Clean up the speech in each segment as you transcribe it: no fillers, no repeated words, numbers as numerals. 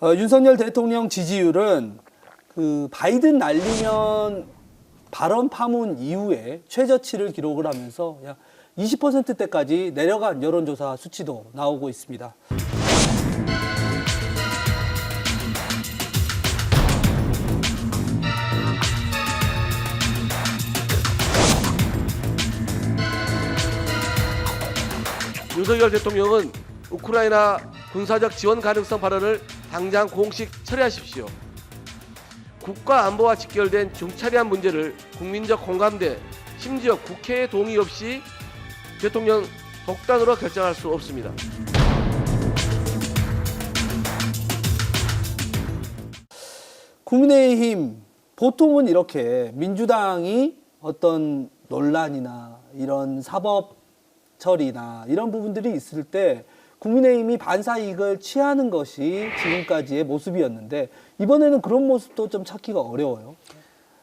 윤석열 대통령 지지율은 그 바이든 날리면 발언 파문 이후에 최저치를 기록을 하면서 약 20%대까지 내려간 여론조사 수치도 나오고 있습니다. 윤석열 대통령은 우크라이나 군사적 지원 가능성 발언을 당장 공식 철회하십시오. 국가 안보와 직결된 중차대한 문제를 국민적 공감대, 심지어 국회의 동의 없이 대통령 독단으로 결정할 수 없습니다. 국민의힘 보통은 이렇게 민주당이 어떤 논란이나 이런 사법 처리나 이런 부분들이 있을 때 국민의힘이 반사이익을 취하는 것이 지금까지의 모습이었는데 이번에는 그런 모습도 좀 찾기가 어려워요.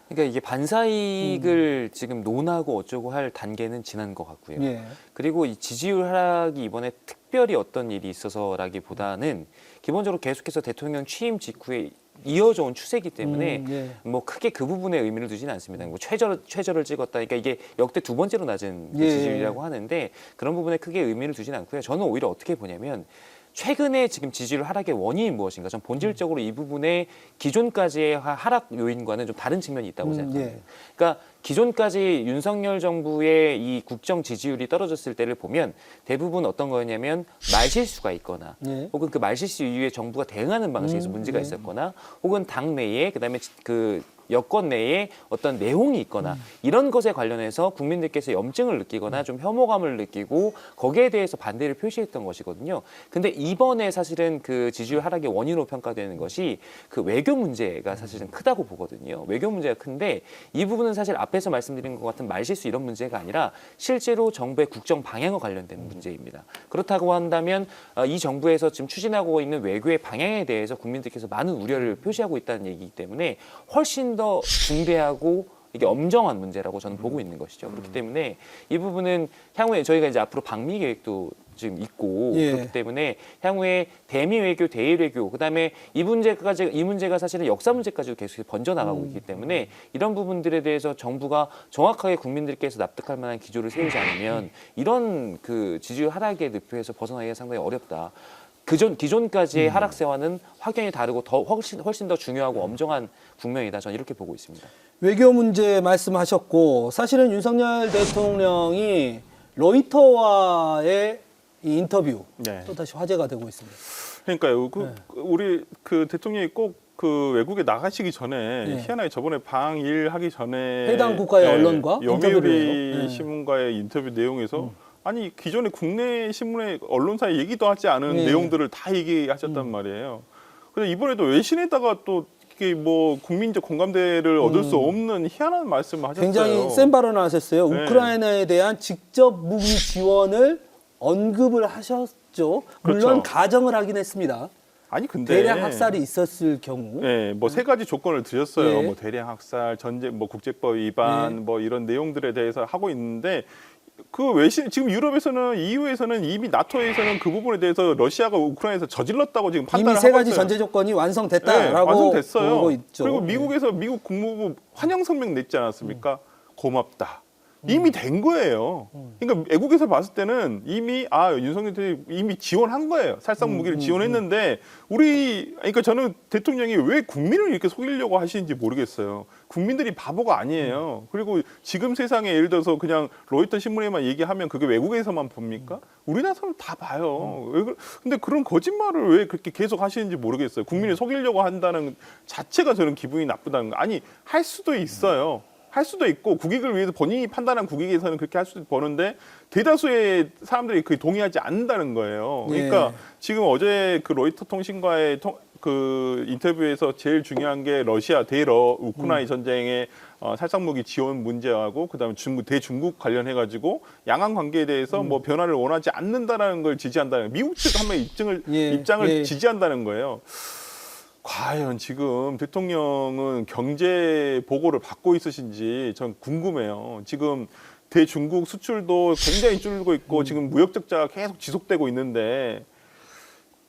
그러니까 이게 반사이익을 지금 논하고 어쩌고 할 단계는 지난 것 같고요. 예. 그리고 이 지지율 하락이 이번에 특별히 어떤 일이 있어서라기보다는 기본적으로 계속해서 대통령 취임 직후에 이어져 온 추세이기 때문에 예. 뭐 크게 그 부분에 의미를 두지는 않습니다. 뭐 최저를 찍었다. 그러니까 이게 역대 두 번째로 낮은 예. 지지율이라고 하는데 그런 부분에 크게 의미를 두지는 않고요. 저는 오히려 어떻게 보냐면 최근에 지금 지지율 하락의 원인이 무엇인가? 전 본질적으로 이 부분에 기존까지의 하락 요인과는 좀 다른 측면이 있다고 생각합니다. 예. 그러니까 기존까지 윤석열 정부의 이 국정 지지율이 떨어졌을 때를 보면 대부분 어떤 거였냐면 말실수가 있거나 예. 혹은 그 말실수 이후에 정부가 대응하는 방식에서 문제가 있었거나 혹은 당 내에 그다음에 그 여권 내에 어떤 내용이 있거나 이런 것에 관련해서 국민들께서 염증을 느끼거나 좀 혐오감을 느끼고 거기에 대해서 반대를 표시했던 것이거든요. 근데 이번에 사실은 그 지지율 하락의 원인으로 평가되는 것이 그 외교 문제가 사실은 크다고 보거든요. 외교 문제가 큰데 이 부분은 사실 앞에서 말씀드린 것 같은 말실수 이런 문제가 아니라 실제로 정부의 국정 방향과 관련된 문제입니다. 그렇다고 한다면 이 정부에서 지금 추진하고 있는 외교의 방향에 대해서 국민들께서 많은 우려를 표시하고 있다는 얘기이기 때문에 훨씬 더 중대하고 이게 엄정한 문제라고 저는 보고 있는 것이죠. 그렇기 때문에 이 부분은 향후에 저희가 이제 앞으로 방미 계획도 지금 있고 예. 그렇기 때문에 향후에 대미 외교, 대일 외교, 그다음에 이 문제가 사실은 역사 문제까지도 계속 번져 나가고 있기 때문에 이런 부분들에 대해서 정부가 정확하게 국민들께서 납득할 만한 기조를 세우지 않으면 이런 그 지지율 하락의 늪에서 벗어나기가 상당히 어렵다. 기존까지의 하락세와는 확연히 다르고 훨씬 더 중요하고 엄정한 국면이다. 저는 이렇게 보고 있습니다. 외교 문제 말씀하셨고 사실은 윤석열 대통령이 로이터와의 이 인터뷰 네. 또 다시 화제가 되고 있습니다. 그러니까요. 네. 우리 그 대통령이 꼭 그 외국에 나가시기 전에 네. 희한하게 저번에 방일하기 전에 해당 국가의 언론과 인터뷰를 영예우리 해요. 네. 신문과의 인터뷰 내용에서 아니 기존에 국내 신문에 언론사에 얘기도 하지 않은 네. 내용들을 다 얘기하셨단 말이에요. 그래서 이번에도 외신에다가 또 이게 뭐 국민적 공감대를 얻을 수 없는 희한한 말씀을 하셨어요. 굉장히 센 발언을 하셨어요. 네. 우크라이나에 대한 직접 무기 지원을 언급을 하셨죠. 물론 그렇죠. 가정을 하긴 했습니다. 아니 근데 대량 학살이 있었을 경우. 네, 뭐 세 가지 조건을 드렸어요. 예. 뭐 대량 학살, 전쟁, 뭐 국제법 위반, 예. 뭐 이런 내용들에 대해서 하고 있는데 그 외신 지금 유럽에서는 EU에서는 이미 나토에서는 그 부분에 대해서 러시아가 우크라이나에서 저질렀다고 지금 판단을 이미 세 하고 가지 있어요. 전제 조건이 네, 완성됐다라고 완성됐어요. 보고 있죠. 그리고 미국에서 미국 국무부 환영 성명 냈지 않았습니까? 고맙다. 이미 된 거예요. 그러니까 외국에서 봤을 때는 이미 윤석열 대통령이 이미 지원한 거예요. 살상 무기를 지원했는데 그러니까 저는 대통령이 왜 국민을 이렇게 속이려고 하시는지 모르겠어요. 국민들이 바보가 아니에요. 그리고 지금 세상에 예를 들어서 그냥 로이터 신문에만 얘기하면 그게 외국에서만 봅니까? 우리나라에서는 다 봐요. 근데 그런 거짓말을 왜 그렇게 계속 하시는지 모르겠어요. 국민을 속이려고 한다는 자체가 저는 기분이 나쁘다는 거. 아니 할 수도 있어요. 할 수도 있고 국익을 위해서 본인이 판단한 국익에서는 그렇게 할 수도 버는데 대다수의 사람들이 그게 동의하지 않는다는 거예요. 그러니까 예. 지금 어제 그 로이터 통신과의 그 인터뷰에서 제일 중요한 게 러시아 우크라이나 전쟁의 살상무기 지원 문제하고 그다음에 대중국 관련해 가지고 양안 관계에 대해서 뭐 변화를 원하지 않는다라는 걸 지지한다는 미국 측 한번 입장을 지지한다는 거예요. 과연 지금 대통령은 경제 보고를 받고 있으신지 전 궁금해요. 지금 대중국 수출도 굉장히 줄고 있고 지금 무역 적자가 계속 지속되고 있는데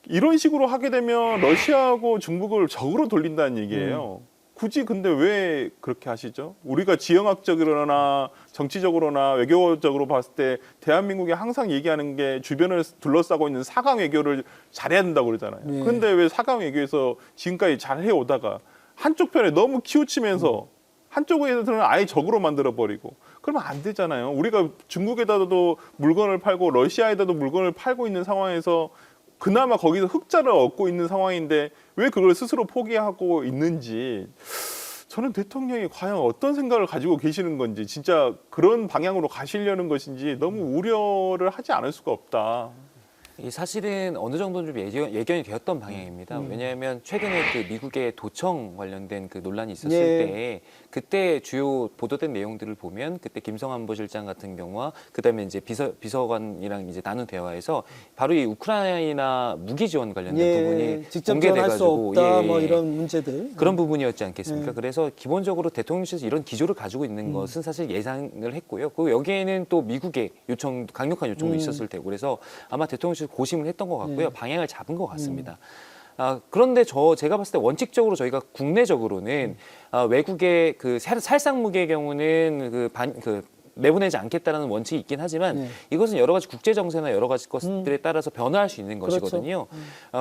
이런 식으로 하게 되면 러시아하고 중국을 적으로 돌린다는 얘기예요. 굳이 근데 왜 그렇게 하시죠? 우리가 지형학적으로나 정치적으로나 외교적으로 봤을 때 대한민국이 항상 얘기하는 게 주변을 둘러싸고 있는 사강 외교를 잘해야 된다고 그러잖아요. 예. 근데 왜 사강 외교에서 지금까지 잘해 오다가 한쪽 편에 너무 치우치면서 한쪽에서는 아예 적으로 만들어버리고 그러면 안 되잖아요. 우리가 중국에다도 물건을 팔고 러시아에다도 물건을 팔고 있는 상황에서 그나마 거기서 흑자를 얻고 있는 상황인데 왜 그걸 스스로 포기하고 있는지 저는 대통령이 과연 어떤 생각을 가지고 계시는 건지 진짜 그런 방향으로 가시려는 것인지 너무 우려를 하지 않을 수가 없다. 이 사실은 어느 정도는 좀 예견이 되었던 방향입니다. 왜냐하면 최근에 그 미국의 도청 관련된 그 논란이 있었을 예. 때 그때 주요 보도된 내용들을 보면 그때 김성한 안보실장 같은 경우와 그다음에 이제 비서관이랑 이제 나눈 대화에서 바로 이 우크라이나 무기 지원 관련된 부분이 직접 지원할 수 공개돼가지고 없다 뭐 이런 문제들. 그런 부분이었지 않겠습니까? 그래서 기본적으로 대통령실에서 이런 기조를 가지고 있는 것은 사실 예상을 했고요. 그리고 여기에는 또 미국의 요청, 강력한 요청도 있었을 테고 그래서 아마 대통령실 고심을 했던 것 같고요. 방향을 잡은 것 같습니다. 그런데 제가 봤을 때 원칙적으로 저희가 국내적으로는 외국의 그 살상 무기의 경우는 내보내지 않겠다라는 원칙이 있긴 하지만 이것은 여러 가지 국제 정세나 여러 가지 것들에 따라서 변화할 수 있는 그렇죠. 것이거든요.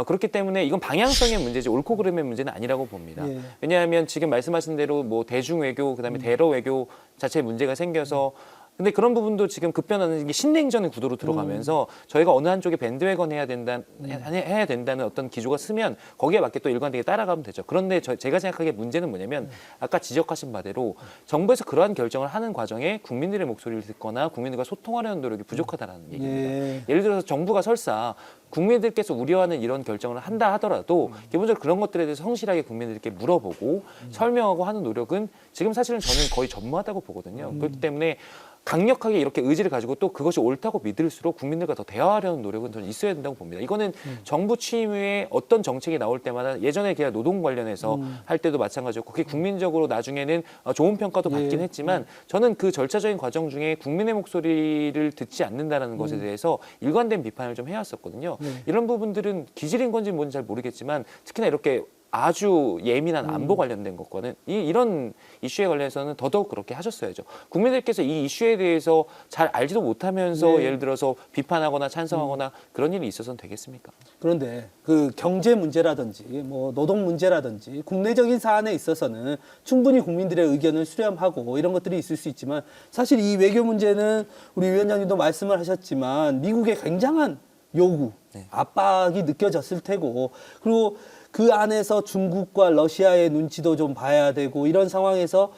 그렇기 때문에 이건 방향성의 문제지 옳고 그름의 문제는 아니라고 봅니다. 예. 왜냐하면 지금 말씀하신 대로 뭐 대중 외교 그다음에 대러 외교 자체에 문제가 생겨서 근데 그런 부분도 지금 급변하는 게 신냉전의 구도로 들어가면서 저희가 어느 한쪽에 밴드웨건 해야 된다는 어떤 기조가 쓰면 거기에 맞게 또 일관되게 따라가면 되죠. 그런데 제가 생각하기에 문제는 뭐냐면 아까 지적하신 바대로 정부에서 그러한 결정을 하는 과정에 국민들의 목소리를 듣거나 국민들과 소통하려는 노력이 부족하다는 얘기입니다. 예. 예를 들어서 정부가 설사 국민들께서 우려하는 이런 결정을 한다 하더라도 기본적으로 그런 것들에 대해서 성실하게 국민들께 물어보고 설명하고 하는 노력은 지금 사실은 저는 거의 전무하다고 보거든요. 그렇기 때문에 강력하게 이렇게 의지를 가지고 또 그것이 옳다고 믿을수록 국민들과 더 대화하려는 노력은 저는 있어야 된다고 봅니다. 이거는 정부 취임 후에 어떤 정책이 나올 때마다 예전에 그냥 노동 관련해서 할 때도 마찬가지였고 그게 국민적으로 나중에는 좋은 평가도 받긴 했지만 저는 그 절차적인 과정 중에 국민의 목소리를 듣지 않는다는 것에 대해서 일관된 비판을 좀 해왔었거든요. 이런 부분들은 기질인 건지 뭔지 잘 모르겠지만 특히나 이렇게 아주 예민한 안보 관련된 것과는 이런 이슈에 관련해서는 더더욱 그렇게 하셨어야죠. 국민들께서 이 이슈에 대해서 잘 알지도 못하면서 예를 들어서 비판하거나 찬성하거나 그런 일이 있어서는 되겠습니까? 그런데 그 경제 문제라든지 뭐 노동 문제라든지 국내적인 사안에 있어서는 충분히 국민들의 의견을 수렴하고 이런 것들이 있을 수 있지만 사실 이 외교 문제는 우리 위원장님도 말씀을 하셨지만 미국의 굉장한 요구, 압박이 느껴졌을 테고 그리고 그 안에서 중국과 러시아의 눈치도 좀 봐야 되고 이런 상황에서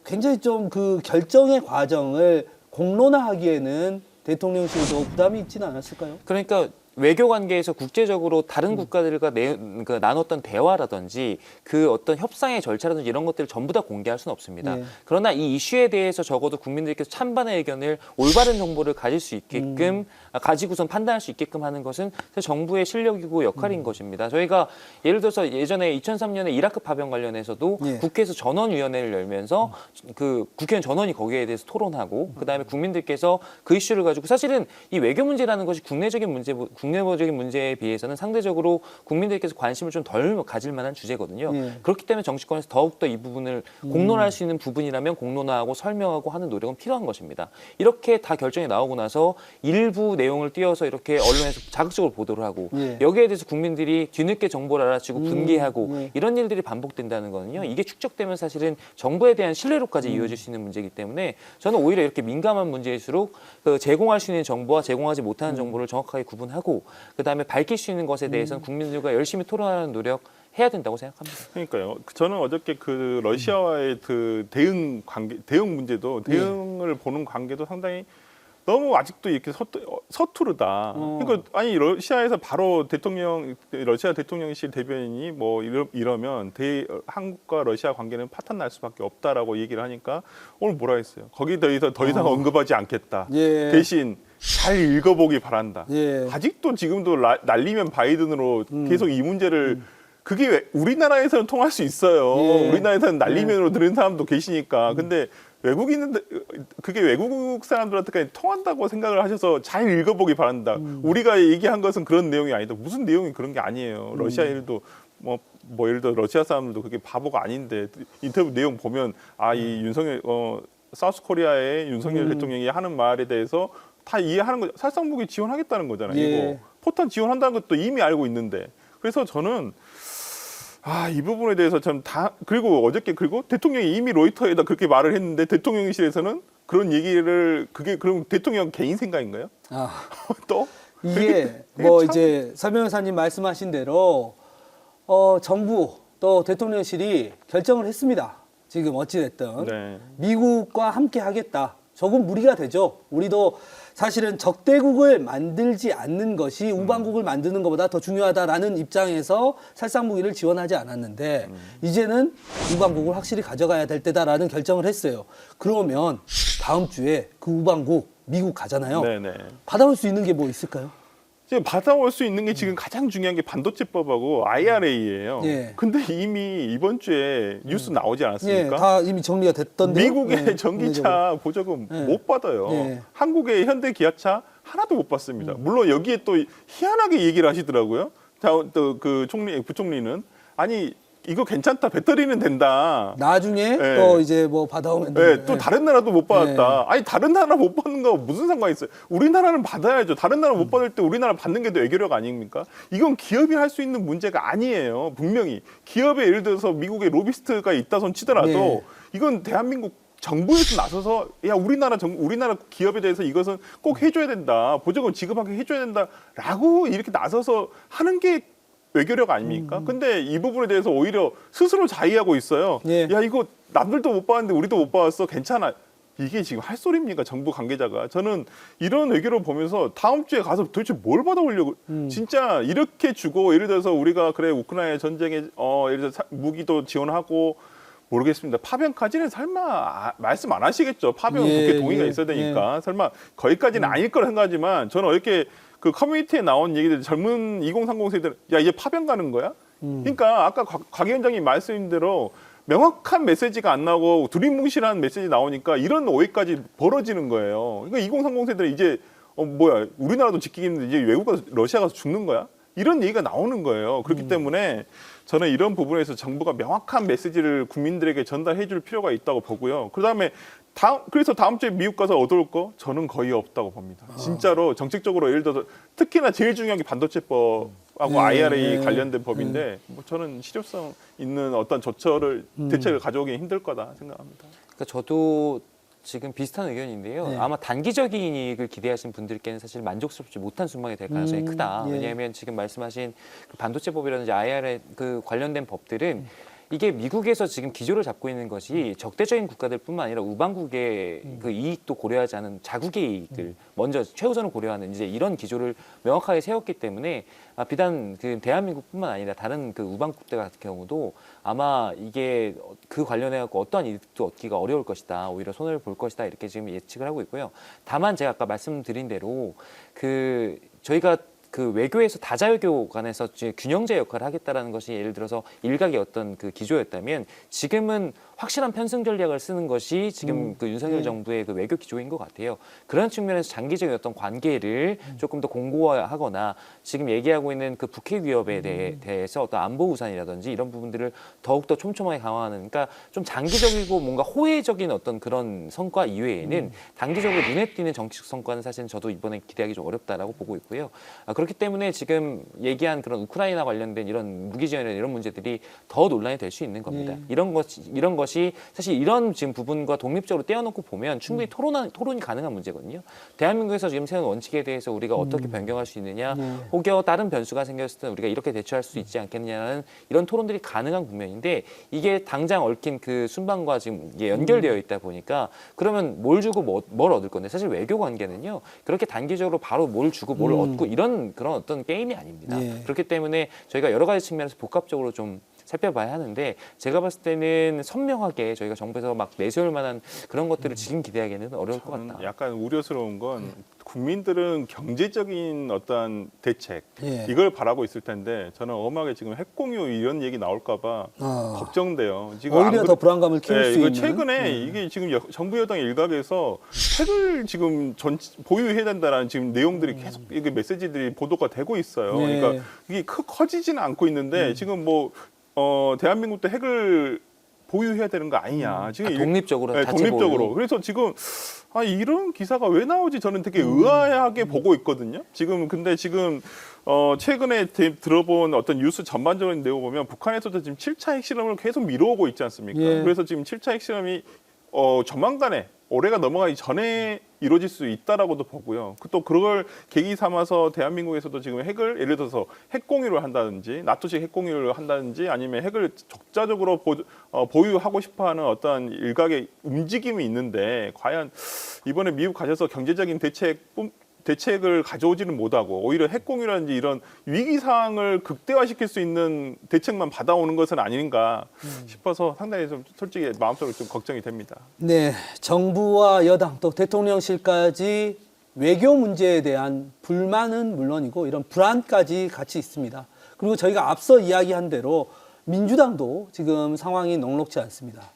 굉장히 좀 그 결정의 과정을 공론화하기에는 대통령실도 부담이 있지는 않았을까요? 그러니까 외교 관계에서 국제적으로 다른 국가들과 나눴던 대화라든지 그 어떤 협상의 절차라든지 이런 것들을 전부 다 공개할 수는 없습니다. 네. 그러나 이 이슈에 대해서 적어도 국민들께서 찬반의 의견을 올바른 정보를 가질 수 있게끔 가지고선 판단할 수 있게끔 하는 것은 정부의 실력이고 역할인 것입니다. 저희가 예를 들어서 예전에 2003년에 이라크 파병 관련해서도 네. 국회에서 전원위원회를 열면서 그 국회의원 전원이 거기에 대해서 토론하고 그다음에 국민들께서 그 이슈를 가지고 사실은 이 외교 문제라는 것이 국내적인 문제에 비해서는 상대적으로 국민들께서 관심을 좀 덜 가질 만한 주제거든요. 그렇기 때문에 정치권에서 더욱더 이 부분을 공론화할 수 있는 부분이라면 공론화하고 설명하고 하는 노력은 필요한 것입니다. 이렇게 다 결정이 나오고 나서 일부 내용을 띄어서 이렇게 언론에서 자극적으로 보도를 하고 여기에 대해서 국민들이 뒤늦게 정보를 알아채고 분개하고 이런 일들이 반복된다는 거는요. 이게 축적되면 사실은 정부에 대한 신뢰로까지 이어질 수 있는 문제이기 때문에 저는 오히려 이렇게 민감한 문제일수록 그 제공할 수 있는 정보와 제공하지 못하는 정보를 정확하게 구분하고 그다음에 밝힐 수 있는 것에 대해서는 국민들과 열심히 토론하는 노력 해야 된다고 생각합니다. 그러니까요. 저는 어저께 그 러시아와의 그 대응 문제도 대응을 보는 관계도 상당히 너무 아직도 이렇게 서투르다. 그러니까 아니 러시아에서 바로 러시아 대통령실 대변인이 뭐 이러면 한국과 러시아 관계는 파탄 날 수밖에 없다라고 얘기를 하니까 오늘 뭐라 했어요? 거기에 대해서 더 이상 언급하지 않겠다. 대신 잘 읽어보기 바란다. 아직도 지금도 날리면 바이든으로 계속 이 문제를 그게 왜 우리나라에서는 통할 수 있어요. 예. 우리나라에서는 난리면으로 들은 사람도 계시니까. 근데 외국인은 그게 외국 사람들한테까지 통한다고 생각을 하셔서 잘 읽어보기 바란다. 우리가 얘기한 것은 그런 내용이 아니다. 무슨 내용이 그런 게 아니에요. 러시아 일도 뭐 예를 들어 러시아 사람들도 그게 바보가 아닌데 인터뷰 내용 보면 이 윤석열 사우스 코리아의 윤석열 대통령이 하는 말에 대해서 다 이해하는 거죠. 살상무기 지원하겠다는 거잖아요. 예. 이거 포탄 지원한다는 것도 이미 알고 있는데. 그래서 저는 이 부분에 대해서 참 그리고 어저께 그리고 대통령이 이미 로이터에다 그렇게 말을 했는데 대통령실에서는 그런 얘기를 그게 그럼 대통령 개인 생각인가요? 또 이게 이제 서 변호사님 말씀하신 대로 정부 또 대통령실이 결정을 했습니다. 지금 어찌됐든 네. 미국과 함께 하겠다. 조금 무리가 되죠. 우리도 사실은 적대국을 만들지 않는 것이 우방국을 만드는 것보다 더 중요하다라는 입장에서 살상무기를 지원하지 않았는데 이제는 우방국을 확실히 가져가야 될 때다라는 결정을 했어요. 그러면 다음 주에 그 우방국 미국 가잖아요. 네네. 받아올 수 있는 게 뭐 있을까요? 지금 받아올 수 있는 게 지금 가장 중요한 게 반도체법하고 IRA예요. 예. 근데 이미 이번 주에 뉴스 나오지 예, 않았습니까? 다 이미 정리가 됐던데요. 미국의 네, 전기차 보조금 네. 못 받아요. 네. 한국의 현대 기아차 하나도 못 받습니다. 물론 여기에 또 희한하게 얘기를 하시더라고요. 또 그 부총리는 아니 이거 괜찮다. 배터리는 된다. 나중에 네. 또 이제 뭐 받아오면 네, 또 다른 나라도 못 받았다. 네. 아니 다른 나라 못 받는 거 무슨 상관이 있어요? 우리나라는 받아야죠. 다른 나라 못 받을 때 우리나라 받는 게 더 외교력 아닙니까? 이건 기업이 할 수 있는 문제가 아니에요. 분명히 기업에 예를 들어서 미국의 로비스트가 있다 손 치더라도 네. 이건 대한민국 정부에서 나서서 야 우리나라 기업에 대해서 이것은 꼭 해줘야 된다. 보조금 지급하게 해줘야 된다라고 이렇게 나서서 하는 게 외교력 아닙니까? 근데 이 부분에 대해서 오히려 스스로 자의하고 있어요. 예. 야 이거 남들도 못 받았는데 우리도 못 받았어. 괜찮아. 이게 지금 할 소리입니까? 정부 관계자가. 저는 이런 외교를 보면서 다음 주에 가서 도대체 뭘 받아오려고 진짜 이렇게 주고 예를 들어서 우리가 그래 우크라이나 전쟁에 예를 들어서 무기도 지원하고 모르겠습니다. 파병까지는 설마 말씀 안 하시겠죠. 파병 예, 국회 동의가 예, 있어야 되니까. 설마 거기까지는 아닐 거라 생각하지만 저는 이렇게 그 커뮤니티에 나온 얘기들 젊은 2030 세대들 야 이제 파병 가는 거야? 그러니까 아까 곽 위원장님 말씀인 대로 명확한 메시지가 안 나오고 두리뭉실한 메시지 나오니까 이런 오해까지 벌어지는 거예요. 그러니까 2030 세대는 이제 뭐야 우리나라도 지키기 힘든데 이제 외국 가서 러시아 가서 죽는 거야? 이런 얘기가 나오는 거예요. 그렇기 때문에 저는 이런 부분에서 정부가 명확한 메시지를 국민들에게 전달해 줄 필요가 있다고 보고요. 그다음에 그래서 다음 주에 미국 가서 얻어올 거 저는 거의 없다고 봅니다. 진짜로 정책적으로 예를 들어서 특히나 제일 중요한 게 반도체법하고 IRA 관련된 법인데 뭐 저는 실효성 있는 어떤 대책을 가져오기 힘들 거다 생각합니다. 그러니까 저도 지금 비슷한 의견인데요. 네. 아마 단기적인 이익을 기대하신 분들께는 사실 만족스럽지 못한 순방이 될 가능성이 크다. 예. 왜냐하면 지금 말씀하신 그 반도체법이라든지 IRA 그 관련된 법들은 이게 미국에서 지금 기조를 잡고 있는 것이 적대적인 국가들뿐만 아니라 우방국의 그 이익도 고려하지 않은 자국의 이익들 먼저 최우선을 고려하는 이제 이런 기조를 명확하게 세웠기 때문에 비단 그 대한민국뿐만 아니라 다른 그 우방국들 같은 경우도 아마 이게 그 관련해 갖고 어떠한 이득도 얻기가 어려울 것이다. 오히려 손해를 볼 것이다. 이렇게 지금 예측을 하고 있고요. 다만 제가 아까 말씀드린 대로 그 저희가 그 외교에서 다자외교 간에서 균형제 역할을 하겠다라는 것이 예를 들어서 일각의 어떤 그 기조였다면 지금은 확실한 편승 전략을 쓰는 것이 지금 그 윤석열 정부의 그 외교 기조인 것 같아요. 그런 측면에서 장기적인 어떤 관계를 조금 더 공고화하거나 지금 얘기하고 있는 그 북핵 위협에 대해서 어떤 안보 우산이라든지 이런 부분들을 더욱더 촘촘하게 강화하는 그러니까 좀 장기적이고 뭔가 호혜적인 어떤 그런 성과 이외에는 단기적으로 눈에 띄는 정치적 성과는 사실 저도 이번에 기대하기 좀 어렵다라고 보고 있고요. 그렇기 때문에 지금 얘기한 그런 우크라이나 관련된 이런 무기 지원이나 이런 문제들이 더 논란이 될 수 있는 겁니다. 이런 것이 사실 이런 지금 부분과 독립적으로 떼어놓고 보면 충분히 토론이 가능한 문제거든요. 대한민국에서 지금 세운 원칙에 대해서 우리가 어떻게 변경할 수 있느냐, 혹여 다른 변수가 생겼을 때 우리가 이렇게 대처할 수 있지 않겠느냐는 이런 토론들이 가능한 국면인데 이게 당장 얽힌 그 순방과 지금 이게 연결되어 있다 보니까 그러면 뭘 주고 뭘 얻을 건데 사실 외교 관계는요 그렇게 단기적으로 바로 뭘 주고 뭘 얻고 이런 그런 어떤 게임이 아닙니다. 예. 그렇기 때문에 저희가 여러 가지 측면에서 복합적으로 좀 살펴봐야 하는데 제가 봤을 때는 선명하게 저희가 정부에서 막 내세울 만한 그런 것들을 지금 기대하기는 어려울 것 같다. 약간 우려스러운 건 국민들은 경제적인 어떤 대책 예. 이걸 바라고 있을 텐데 저는 엄하게 지금 핵공유 이런 얘기 나올까봐 걱정돼요. 지금 오히려 더 불안감을 키울 수 이거 있는. 최근에 이게 지금 정부 여당 일각에서 핵을 지금 보유해야 된다라는 지금 내용들이 계속 이게 메시지들이 보도가 되고 있어요. 네. 그러니까 이게 커지지는 않고 있는데 지금 뭐 대한민국도 핵을 보유해야 되는 거 아니냐. 지금 독립적으로 네, 자체 독립적으로. 보유. 그래서 지금 이런 기사가 왜 나오지 저는 되게 의아하게 보고 있거든요. 근데 지금 최근에 들어본 어떤 뉴스 전반적인 내용 보면 북한에서도 지금 7차 핵실험을 계속 미뤄오고 있지 않습니까? 예. 그래서 지금 7차 핵실험이 조만간에 올해가 넘어가기 전에 이루어질 수 있다라고도 보고요. 또 그걸 계기 삼아서 대한민국에서도 지금 핵을 예를 들어서 핵 공유를 한다든지 나토식 핵 공유를 한다든지 아니면 핵을 적자적으로 보유하고 싶어하는 어떤 일각의 움직임이 있는데 과연 이번에 미국 가셔서 경제적인 대책을 가져오지는 못하고 오히려 핵공유라든지 이런 위기 상황을 극대화시킬 수 있는 대책만 받아오는 것은 아닌가 싶어서 상당히 좀 솔직히 마음속으로 좀 걱정이 됩니다. 네, 정부와 여당 또 대통령실까지 외교 문제에 대한 불만은 물론이고 이런 불안까지 같이 있습니다. 그리고 저희가 앞서 이야기한 대로 민주당도 지금 상황이 녹록지 않습니다.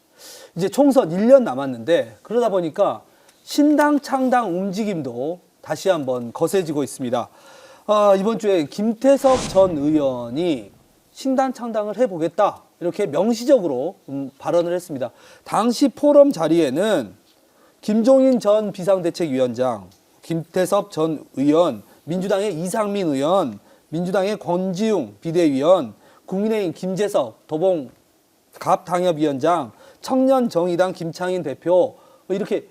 이제 총선 1년 남았는데 그러다 보니까 신당 창당 움직임도 다시 한번 거세지고 있습니다. 이번 주에 김태섭 전 의원이 신당 창당을 해보겠다 이렇게 명시적으로 발언을 했습니다. 당시 포럼 자리에는 김종인 전 비상대책위원장, 김태섭 전 의원, 민주당의 이상민 의원, 민주당의 권지웅 비대위원, 국민의힘 김재석 도봉 갑당협위원장, 청년정의당 김창인 대표 이렇게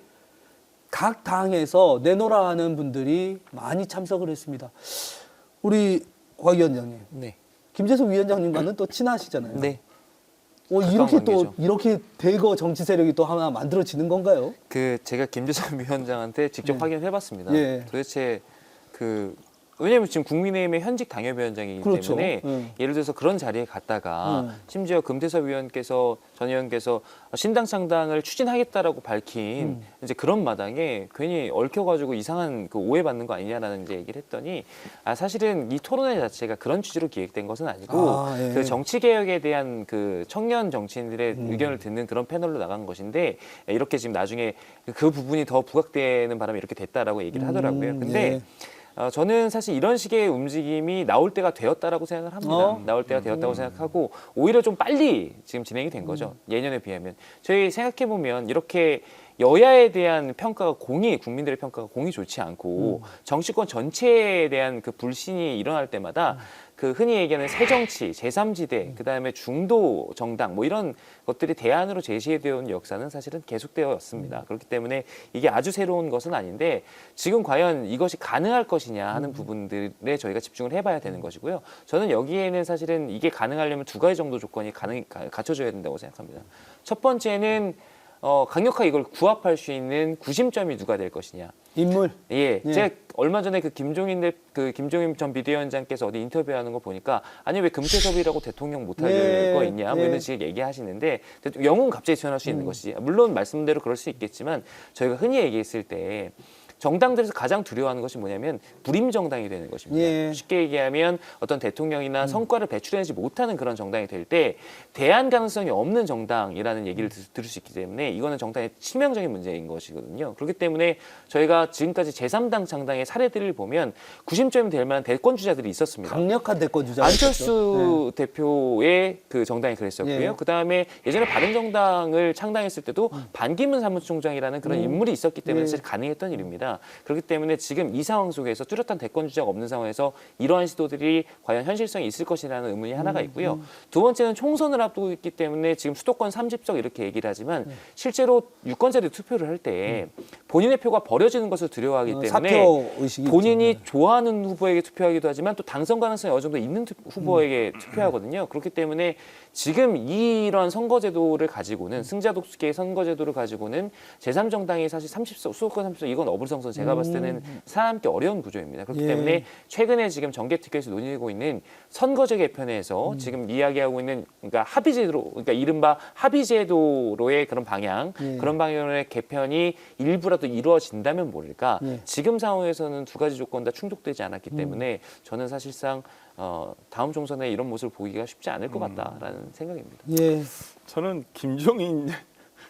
각 당에서 내놓으라 하는 분들이 많이 참석을 했습니다. 우리 곽 위원장님, 네. 김재석 위원장님과는 또 친하시잖아요. 네. 이렇게 또 관계죠. 이렇게 대거 정치 세력이 또 하나 만들어지는 건가요? 제가 김재선 위원장한테 직접 네. 확인을 해봤습니다. 예. 도대체 왜냐하면 지금 국민의힘의 현직 당협위원장이기 그렇죠. 때문에 예를 들어서 그런 자리에 갔다가 심지어 금태섭 전 의원께서 신당 창당을 추진하겠다라고 밝힌 이제 그런 마당에 괜히 얽혀가지고 이상한 오해받는 거 아니냐라는 이제 얘기를 했더니 사실은 이 토론회 자체가 그런 취지로 기획된 것은 아니고 예. 그 정치 개혁에 대한 그 청년 정치인들의 의견을 듣는 그런 패널로 나간 것인데 이렇게 지금 나중에 그 부분이 더 부각되는 바람에 이렇게 됐다라고 얘기를 하더라고요. 근데 예. 저는 사실 이런 식의 움직임이 나올 때가 되었다라고 생각을 합니다. 나올 때가 되었다고 생각하고 오히려 좀 빨리 지금 진행이 된 거죠. 예년에 비하면. 저희 생각해 보면 이렇게 여야에 대한 평가가 국민들의 평가가 공이 좋지 않고 정치권 전체에 대한 그 불신이 일어날 때마다 그 흔히 얘기하는 새정치, 제3지대, 그다음에 중도 정당 뭐 이런 것들이 대안으로 제시되어 온 역사는 사실은 계속되어 왔습니다. 그렇기 때문에 이게 아주 새로운 것은 아닌데 지금 과연 이것이 가능할 것이냐 하는 부분들에 저희가 집중을 해봐야 되는 것이고요. 저는 여기에는 사실은 이게 가능하려면 두 가지 정도 조건이 갖춰져야 된다고 생각합니다. 첫 번째는 강력하게 이걸 구합할 수 있는 구심점이 누가 될 것이냐. 인물. 예, 예. 제가 얼마 전에 김종인 전 비대위원장께서 어디 인터뷰하는 거 보니까 아니 왜 금태섭이라고 대통령 못할 네. 거 있냐 뭐 네. 이런 식의 얘기하시는데 영웅 갑자기 튀어나올 수 있는 것이지. 물론 말씀대로 그럴 수 있겠지만 저희가 흔히 얘기했을 때 정당들에서 가장 두려워하는 것이 뭐냐면 불임 정당이 되는 것입니다. 예. 쉽게 얘기하면 어떤 대통령이나 성과를 배출하지 못하는 그런 정당이 될 때 대안 가능성이 없는 정당이라는 얘기를 들을 수 있기 때문에 이거는 정당의 치명적인 문제인 것이거든요. 그렇기 때문에 저희가 지금까지 제3당 창당의 사례들을 보면 구심점이 될 만한 대권 주자들이 있었습니다. 강력한 대권 주자. 안철수 대표의 그 정당이 그랬었고요. 예. 그다음에 예전에 바른정당을 창당했을 때도 반기문 사무총장이라는 그런 인물이 있었기 때문에 예. 사실 가능했던 일입니다. 그렇기 때문에 지금 이 상황 속에서 뚜렷한 대권 주자가 없는 상황에서 이러한 시도들이 과연 현실성이 있을 것이라는 의문이 하나가 있고요. 두 번째는 총선을 앞두고 있기 때문에 지금 수도권 30석 이렇게 얘기를 하지만 실제로 유권자들이 투표를 할 때 본인의 표가 버려지는 것을 두려워하기 때문에 사표 의식이 본인이 있죠. 좋아하는 후보에게 투표하기도 하지만 또 당선 가능성이 어느 정도 있는 후보에게 투표하거든요. 그렇기 때문에 지금 이런 선거제도를 가지고는 승자 독수계의 선거제도를 가지고는 제3정당이 사실 30석, 수도권 30석 이건 어불성 정선 제가 봤을 때는 살아남기 어려운 구조입니다. 그렇기 예. 때문에 최근에 지금 정개특위에서 논의되고 있는 선거제 개편에서 지금 이야기하고 있는 그러니까 합의제도, 그러니까 이른바 합의제도로의 그런 방향, 예. 그런 방향의 개편이 일부라도 이루어진다면 모를까. 예. 지금 상황에서는 두 가지 조건 다 충족되지 않았기 때문에 저는 사실상 다음 총선에 이런 모습을 보기가 쉽지 않을 것 같다라는 생각입니다. 예. 저는 김종인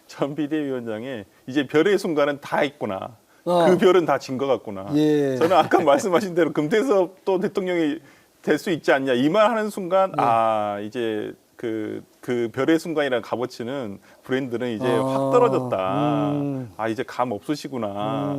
전 비대위원장의 이제 별의 순간은 다 있구나. 그 별은 다 진 것 같구나. 예. 저는 아까 말씀하신 대로 금태섭 또 대통령이 될 수 있지 않냐 이 말 하는 순간 이제 그 별의 순간이라는 값어치는 브랜드는 이제 확 떨어졌다. 이제 감 없으시구나.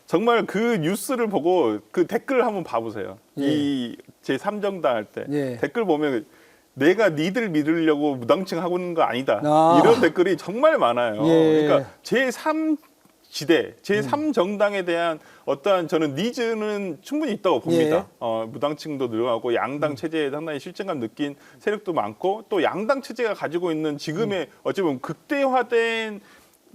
정말 그 뉴스를 보고 그 댓글을 한번 봐보세요. 이 제 3정당 할 때 예. 댓글 보면 내가 니들 믿으려고 무당층 하고 있는 거 아니다. 아. 이런 댓글이 정말 많아요. 예. 그러니까 제3지대, 제3정당에 대한 어떠한 저는 니즈는 충분히 있다고 봅니다. 무당층도 늘어나고 양당 체제에 상당히 실증감 느낀 세력도 많고 또 양당 체제가 가지고 있는 지금의 어찌 보면 극대화된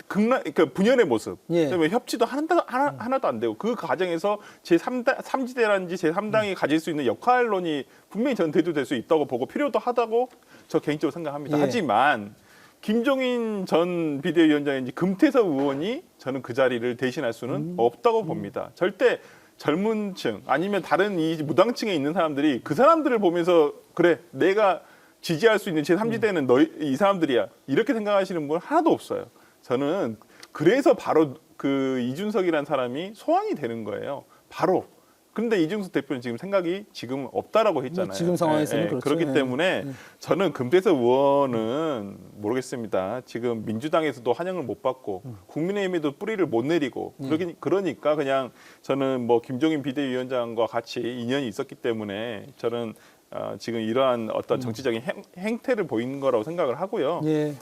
그러니까 분열의 모습. 예. 그다음에 협치도 하나도 안 되고 그 과정에서 제3지대라든지 제3당이 가질 수 있는 역할론이 분명히 저는 대두될 수 있다고 보고 필요도 하다고 저 개인적으로 생각합니다. 예. 하지만 김종인 전 비대위원장인지 금태섭 의원이 저는 그 자리를 대신할 수는 없다고 봅니다. 절대 젊은 층 아니면 다른 이 무당층에 있는 사람들이 그 사람들을 보면서 그래 내가 지지할 수 있는 제3지대는 이 사람들이야 이렇게 생각하시는 분 하나도 없어요. 저는 그래서 바로 그 이준석이라는 사람이 소환이 되는 거예요. 바로. 근데 이준석 대표는 지금 생각이 지금 없다라고 했잖아요. 지금 상황에서는 그렇죠. 그렇기 예. 때문에 저는 금태섭 의원은 모르겠습니다. 지금 민주당에서도 환영을 못 받고 국민의힘에도 뿌리를 못 내리고 그러니까 그냥 저는 뭐 김종인 비대위원장과 같이 인연이 있었기 때문에 저는 지금 이러한 어떤 정치적인 행태를 보이는 거라고 생각을 하고요. 예.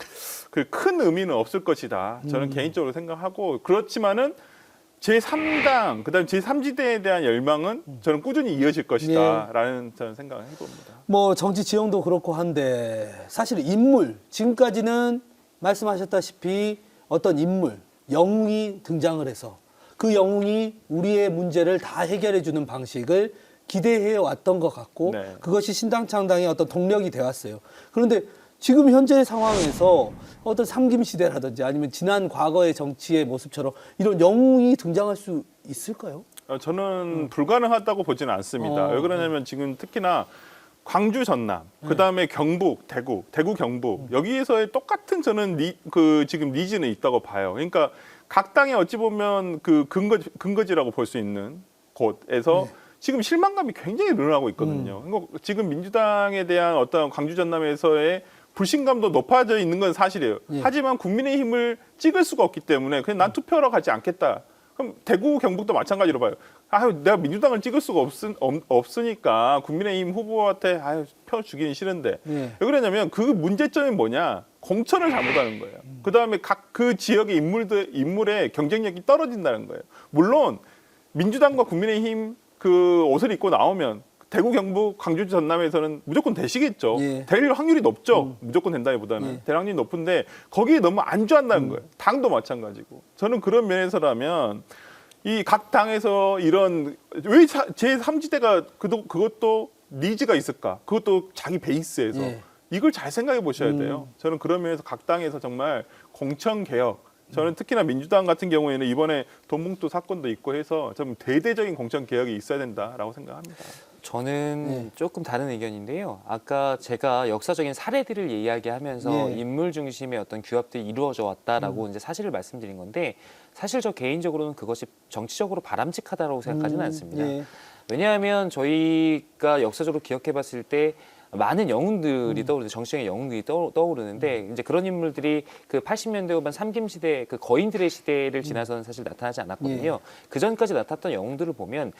그 큰 의미는 없을 것이다. 저는 개인적으로 생각하고 그렇지만은 제3당 그다음 제3지대에 대한 열망은 저는 꾸준히 이어질 것이다라는 저는 생각을 해봅니다. 뭐 정치 지형도 그렇고 한데 사실 인물 지금까지는 말씀하셨다시피 어떤 인물 영웅이 등장을 해서 그 영웅이 우리의 문제를 다 해결해 주는 방식을 기대해 왔던 것 같고 네. 그것이 신당 창당의 어떤 동력이 되어 왔어요. 그런데 지금 현재 상황에서 어떤 삼김 시대라든지 아니면 지난 과거의 정치의 모습처럼 이런 영웅이 등장할 수 있을까요? 저는 불가능하다고 보지는 않습니다. 왜 그러냐면 지금 특히나 광주 전남, 그다음에 경북, 대구 경북 여기에서의 똑같은 저는 지금 니즈는 있다고 봐요. 그러니까 각 당에 어찌 보면 그 근거지라고 볼 수 있는 곳에서 지금 실망감이 굉장히 늘어나고 있거든요. 그러니까 지금 민주당에 대한 어떤 광주 전남에서의 불신감도 높아져 있는 건 사실이에요. 예. 하지만 국민의힘을 찍을 수가 없기 때문에 그냥 난 투표하러 가지 않겠다. 그럼 대구, 경북도 마찬가지로 봐요. 내가 민주당을 찍을 수가 없으니까 국민의힘 후보한테 표 주기는 싫은데. 예. 왜 그러냐면 그 문제점이 뭐냐? 공천을 잘못하는 거예요. 그다음에 각 그 지역의 인물의 경쟁력이 떨어진다는 거예요. 물론 민주당과 국민의힘 그 옷을 입고 나오면 대구, 경북, 광주, 전남에서는 무조건 되시겠죠. 예. 될 확률이 높죠. 무조건 된다기보다는. 될 확률이 높은데 거기에 너무 안주한다는 거예요. 당도 마찬가지고. 저는 그런 면에서라면 이 각 당에서 이런 왜 제3지대가 그것도 니즈가 있을까? 그것도 자기 베이스에서. 예. 이걸 잘 생각해 보셔야 돼요. 저는 그런 면에서 각 당에서 정말 공천 개혁 저는 특히나 민주당 같은 경우에는 이번에 돈봉투 사건도 있고 해서 좀 대대적인 공천 개혁이 있어야 된다라고 생각합니다. 저는 조금 다른 의견인데요. 아까 제가 역사적인 사례들을 이야기하면서 예. 인물 중심의 어떤 규합들이 이루어져 왔다라고 이제 사실을 말씀드린 건데 사실 저 개인적으로는 그것이 정치적으로 바람직하다고 생각하지는 않습니다. 예. 왜냐하면 저희가 역사적으로 기억해봤을 때 많은 영웅들이 떠오르는데 정치적인 영웅들이 떠오르는데 이제 그런 인물들이 그 80년대 후반 삼김 시대 그 거인들의 시대를 지나서는 사실 나타나지 않았거든요. 그 전까지 나타났던 영웅들을 보면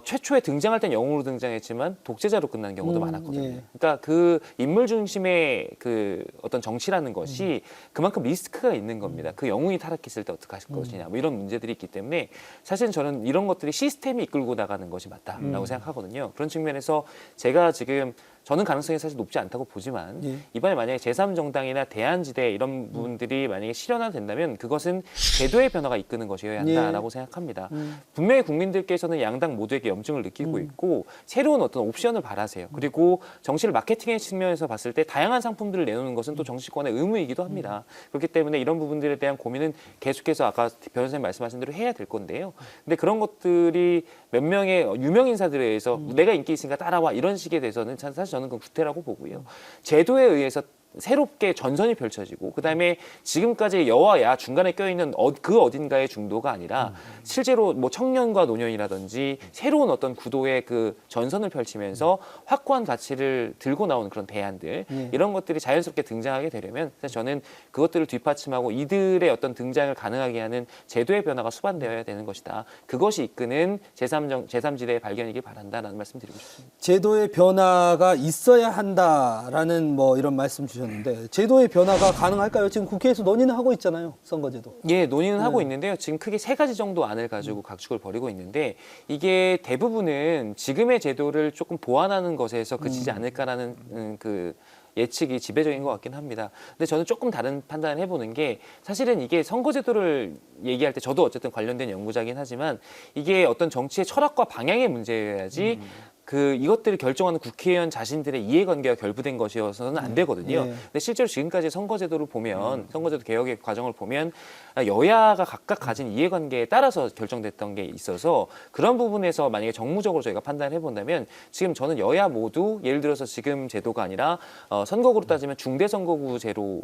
최초에 등장할 땐 영웅으로 등장했지만 독재자로 끝나는 경우도 많았거든요. 예. 그러니까 그 인물 중심의 그 어떤 정치라는 것이 그만큼 리스크가 있는 겁니다. 그 영웅이 타락했을 때 어떻게 하실 것이냐 뭐 이런 문제들이 있기 때문에 사실 저는 이런 것들이 시스템이 이끌고 나가는 것이 맞다라고 생각하거든요. 그런 측면에서 제가 지금 저는 가능성이 사실 높지 않다고 보지만 예. 이번에 만약에 제3정당이나 대안지대 이런 부분들이 만약에 실현화된다면 그것은 제도의 변화가 이끄는 것이어야 한다라고 생각합니다. 분명히 국민들께서는 양당 모두에게 염증을 느끼고 있고 새로운 어떤 옵션을 바라세요. 그리고 정치를 마케팅의 측면에서 봤을 때 다양한 상품들을 내놓는 것은 또 정치권의 의무이기도 합니다. 그렇기 때문에 이런 부분들에 대한 고민은 계속해서 아까 변호사님 말씀하신 대로 해야 될 건데요. 근데 그런 것들이 몇 명의 유명 인사들에 의해서 내가 인기 있으니까 따라와 이런 식에 대해서는 사실 저는 그건 구태라고 보고요. 제도에 의해서 새롭게 전선이 펼쳐지고 그다음에 지금까지 여와 야 중간에 껴있는 그 어딘가의 중도가 아니라 실제로 뭐 청년과 노년이라든지 새로운 어떤 구도의 그 전선을 펼치면서 확고한 가치를 들고 나오는 그런 대안들 이런 것들이 자연스럽게 등장하게 되려면 사실 저는 그것들을 뒷받침하고 이들의 어떤 등장을 가능하게 하는 제도의 변화가 수반되어야 되는 것이다. 그것이 이끄는 제3지대의 발견이길 바란다라는 말씀 드리고 싶습니다. 제도의 변화가 있어야 한다라는 뭐 이런 말씀 주셨는데 제도의 변화가 가능할까요? 지금 국회에서 논의는 하고 있잖아요. 선거제도. 예, 논의는 하고 있는데요. 지금 크게 세 가지 정도 안을 가지고 각축을 벌이고 있는데 이게 대부분은 지금의 제도를 조금 보완하는 것에서 그치지 않을까라는 그 예측이 지배적인 것 같긴 합니다. 근데 저는 조금 다른 판단을 해보는 게 사실은 이게 선거제도를 얘기할 때 저도 어쨌든 관련된 연구자긴 하지만 이게 어떤 정치의 철학과 방향의 문제여야지 이것들을 결정하는 국회의원 자신들의 이해관계가 결부된 것이어서는 안 되거든요. 예. 근데 실제로 지금까지 선거제도를 보면 선거제도 개혁의 과정을 보면 여야가 각각 가진 이해관계에 따라서 결정됐던 게 있어서 그런 부분에서 만약에 정무적으로 저희가 판단을 해본다면 지금 저는 여야 모두 예를 들어서 지금 제도가 아니라 선거구로 따지면 중대선거구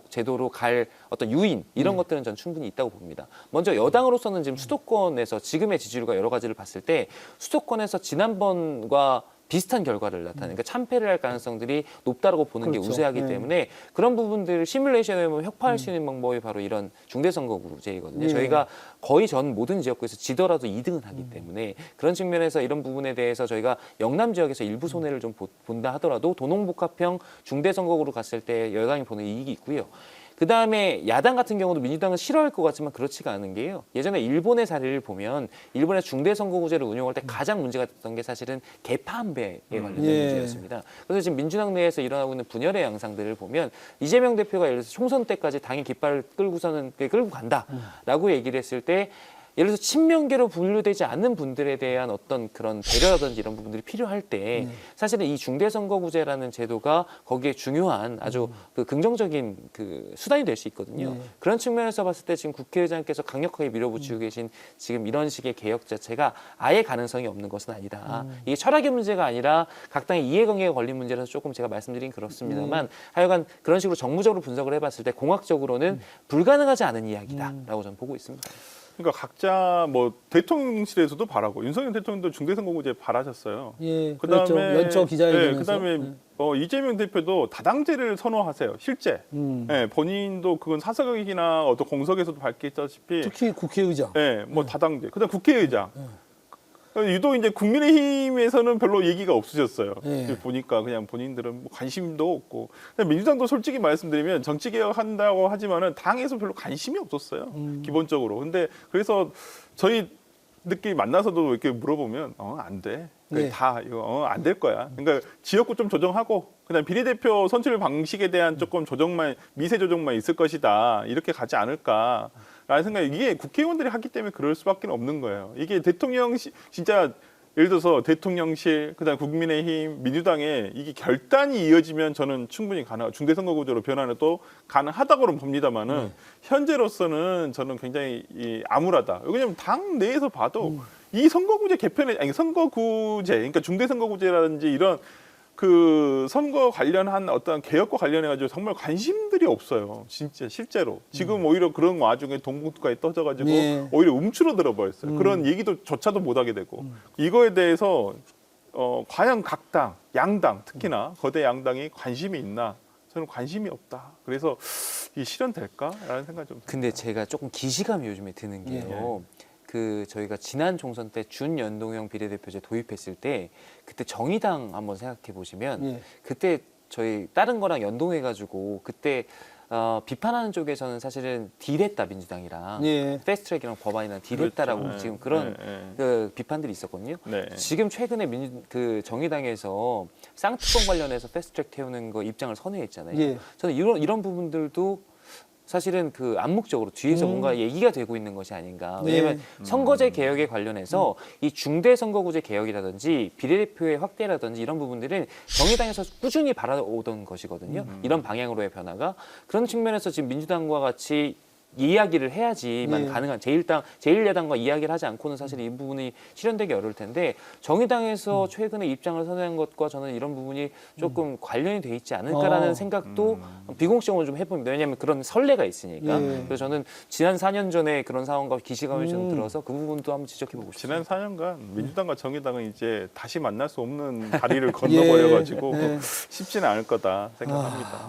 제도로 갈 어떤 유인 이런 것들은 전 충분히 있다고 봅니다. 먼저 여당으로서는 지금 수도권에서 지금의 지지율과 여러 가지를 봤을 때 수도권에서 지난번과 비슷한 결과를 나타내는 그러니까 참패를 할 가능성들이 높다라고 보는 게 그렇죠. 우세하기 네. 때문에 그런 부분들을 시뮬레이션에 보면 혁파할 수 있는 방법이 바로 이런 중대선거구제이거든요. 예. 저희가 거의 전 모든 지역구에서 지더라도 2등을 하기 때문에 그런 측면에서 이런 부분에 대해서 저희가 영남 지역에서 일부 손해를 좀 본다 하더라도 도농복합형 중대선거구로 갔을 때 여당이 보는 이익이 있고요. 그다음에 야당 같은 경우도 민주당은 싫어할 것 같지만 그렇지가 않은 게요. 예전에 일본의 사례를 보면 일본의 중대선거구제를 운영할 때 가장 문제가 됐던 게 사실은 계파 한배에 관련된 예. 문제였습니다. 그래서 지금 민주당 내에서 일어나고 있는 분열의 양상들을 보면 이재명 대표가 예를 들어서 총선 때까지 당의 깃발을 끌고 간다라고 얘기를 했을 때 예를 들어서 친명계로 분류되지 않는 분들에 대한 어떤 그런 배려라든지 이런 부분들이 필요할 때 사실은 이 중대선거구제라는 제도가 거기에 중요한 아주 그 긍정적인 그 수단이 될 수 있거든요. 그런 측면에서 봤을 때 지금 국회의장께서 강력하게 밀어붙이고 계신 지금 이런 식의 개혁 자체가 아예 가능성이 없는 것은 아니다. 이게 철학의 문제가 아니라 각 당의 이해관계가 걸린 문제라서 조금 제가 말씀드린 그렇습니다만 하여간 그런 식으로 정무적으로 분석을 해봤을 때 공학적으로는 불가능하지 않은 이야기다라고 저는 보고 있습니다. 그러니까 각자 뭐 대통령실에서도 바라고 윤석열 대통령도 중대선거구제 바라셨어요. 예, 그렇죠. 연초 기자회견에서. 그다음에 이재명 대표도 다당제를 선호하세요. 실제. 예, 본인도 그건 사석이나 어떤 공석에서도 밝혔다시피 특히 국회의장. 예, 뭐 다당제. 그다음 국회의장. 유독 이제 국민의힘에서는 별로 얘기가 없으셨어요. 예. 보니까 그냥 본인들은 뭐 관심도 없고 민주당도 솔직히 말씀드리면 정치 개혁한다고 하지만은 당에서 별로 관심이 없었어요. 기본적으로. 근데 그래서 저희들끼리 만나서도 이렇게 물어보면 안 돼. 네. 다 이거 안 될 거야. 그러니까 지역구 좀 조정하고 그다음 비례대표 선출 방식에 대한 조금 조정만 미세 조정만 있을 것이다. 이렇게 가지 않을까. 라는 생각이 이게 국회의원들이 하기 때문에 그럴 수밖에 없는 거예요. 이게 진짜 예를 들어서 대통령실, 그다음 국민의힘, 민주당에 이게 결단이 이어지면 저는 충분히 중대선거구제로 변화는 또 가능하다고는 봅니다만은 현재로서는 저는 굉장히 암울하다. 왜냐하면 당 내에서 봐도 이 선거구제 개편에 선거구제, 그러니까 중대선거구제라든지 이런 그 선거 관련한 어떤 개혁과 관련해 가지고 정말 관심들이 없어요. 진짜 실제로 지금 오히려 그런 와중에 동북까지 떠져가지고 네. 오히려 움츠러들어 버렸어요. 그런 얘기조차도 못 하게 되고 이거에 대해서 과연 각 당, 양당 특히나 거대 양당이 관심이 있나? 저는 관심이 없다. 그래서 이게 실현될까라는 생각이 좀. 근데 제가 조금 기시감이 요즘에 드는 게요. 저희가 지난 총선 때 준연동형 비례대표제 도입했을 때 그때 정의당 한번 생각해 보시면 그때 저희 다른 거랑 연동해가지고 그때 비판하는 쪽에서는 사실은 딜했다 민주당이랑 예. 패스트트랙이랑 법안이랑 딜했다라고 그렇죠. 지금 그런 그 비판들이 있었거든요. 네. 지금 최근에 그 정의당에서 쌍특검 관련해서 패스트트랙 태우는 거 입장을 선회했잖아요. 예. 저는 이런 부분들도 사실은 그 암묵적으로 뒤에서 뭔가 얘기가 되고 있는 것이 아닌가. 왜냐하면 선거제 개혁에 관련해서 이 중대선거구제 개혁이라든지 비례대표의 확대라든지 이런 부분들은 정의당에서 꾸준히 바라오던 것이거든요. 이런 방향으로의 변화가. 그런 측면에서 지금 민주당과 같이 이야기를 해야지만 예. 가능한 제1야당과 이야기를 하지 않고는 사실 이 부분이 실현되기 어려울 텐데 정의당에서 최근에 입장을 선회한 것과 저는 이런 부분이 조금 관련이 돼 있지 않을까라는 생각도 비공식적으로 좀 해봅니다. 왜냐하면 그런 선례가 있으니까. 예. 그래서 저는 지난 4년 전에 그런 상황과 기시감이 좀 들어서 그 부분도 한번 지적해보고 싶습니다. 지난 4년간 민주당과 정의당은 이제 다시 만날 수 없는 다리를 건너버려가지고 예. 쉽지는 않을 거다 생각합니다.